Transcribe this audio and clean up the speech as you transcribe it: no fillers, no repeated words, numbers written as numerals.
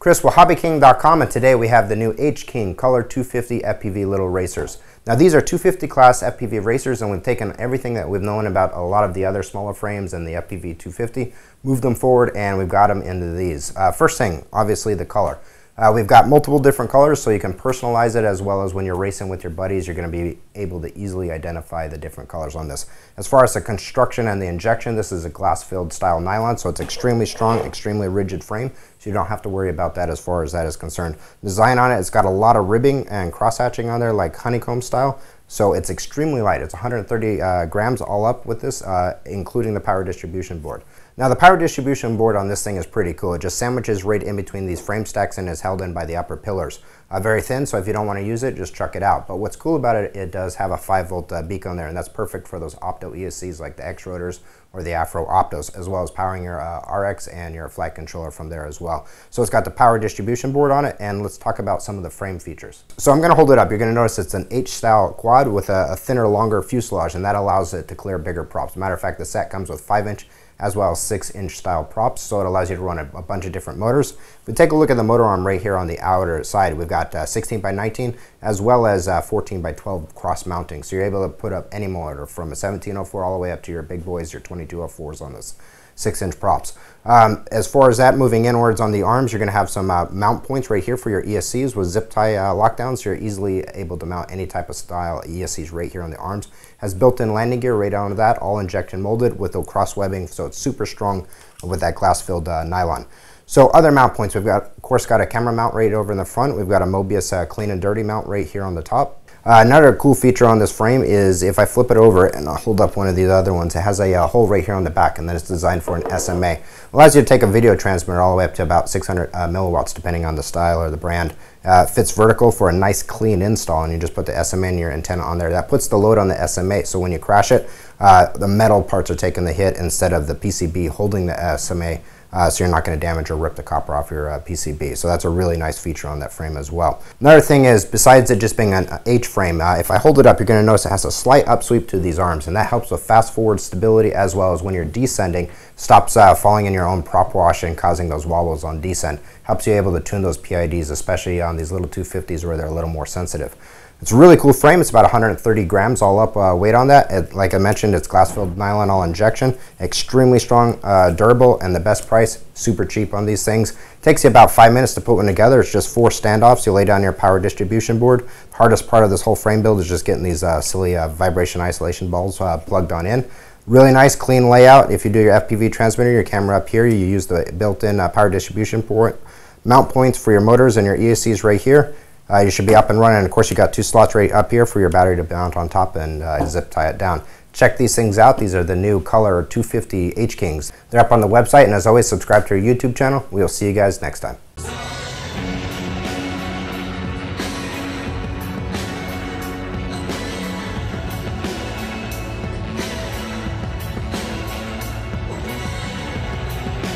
Chris with HobbyKing.com, and today we have the new HKing Color 250 FPV little racers. Now these are 250 class FPV racers, and we've taken everything that we've known about a lot of the other smaller frames and the FPV 250, moved them forward, and we've got them into these. First thing, obviously the color. We've got multiple different colors, so you can personalize it, as well as when you're racing with your buddies, you're going to be able to easily identify the different colors on this. As far as the construction and the injection, this is a glass-filled style nylon, so it's extremely strong, extremely rigid frame, so you don't have to worry about that as far as that is concerned. Design on it, it's got a lot of ribbing and cross-hatching on there, like honeycomb style, so it's extremely light. It's 130 grams all up with this, including the power distribution board. Now the power distribution board on this thing is pretty cool. It just sandwiches right in between these frame stacks and is held in by the upper pillars. Very thin, so if you don't want to use it, just chuck it out. But what's cool about it, it does have a 5-volt beacon on there, and that's perfect for those opto ESCs like the X-Rotors or the Afro Optos, as well as powering your RX and your flight controller from there as well. So it's got the power distribution board on it, and let's talk about some of the frame features. So I'm going to hold it up. You're going to notice it's an H-style quad with a thinner, longer fuselage, and that allows it to clear bigger props. Matter of fact, the set comes with 5-inch as well as 6-inch style props, so it allows you to run a bunch of different motors. If we take a look at the motor arm right here on the outer side, we've got 16 by 19 as well as 14 by 12 cross mounting, so you're able to put up any motor from a 1704 all the way up to your big boys, your 2204s on this 6-inch props. As far as that, moving inwards on the arms, you're going to have some mount points right here for your ESCs with zip tie lockdowns, so you're easily able to mount any type of style ESCs right here on the arms. Has built-in landing gear right onto that, all injection molded with the cross webbing, so it's super strong with that glass-filled nylon. So other mount points, we've got, of course, got a camera mount right over in the front. We've got a Mobius clean and dirty mount right here on the top. Another cool feature on this frame is if I flip it over and I'll hold up one of these other ones, it has a hole right here on the back, and then it's designed for an SMA. It allows you to take a video transmitter all the way up to about 600 milliwatts depending on the style or the brand. Fits vertical for a nice clean install, and you just put the SMA and your antenna on there. That puts the load on the SMA, so when you crash it, the metal parts are taking the hit instead of the PCB holding the SMA. So you're not going to damage or rip the copper off your PCB. So that's a really nice feature on that frame as well. Another thing is, besides it just being an H frame, if I hold it up, you're going to notice it has a slight upsweep to these arms, and that helps with fast forward stability, as well as when you're descending, stops falling in your own prop wash and causing those wobbles on descent. Helps you able to tune those PIDs, especially on these little 250s where they're a little more sensitive. It's a really cool frame. It's about 130 grams all up weight on that. Like I mentioned, it's glass-filled nylon all injection. Extremely strong, durable, and the best price, super cheap on these things. Takes you about 5 minutes to put one together. It's just 4 standoffs. You lay down your power distribution board. Hardest part of this whole frame build is just getting these silly vibration isolation balls plugged on in. Really nice, clean layout. If you do your FPV transmitter, your camera up here, you use the built-in power distribution port. Mount points for your motors and your ESCs right here. You should be up and running, and of course you got 2 slots right up here for your battery to mount on top and zip tie it down. Check these things out. These are the new Color 250 HKings. They're up on the website, and as always, subscribe to our YouTube channel. We'll see you guys next time.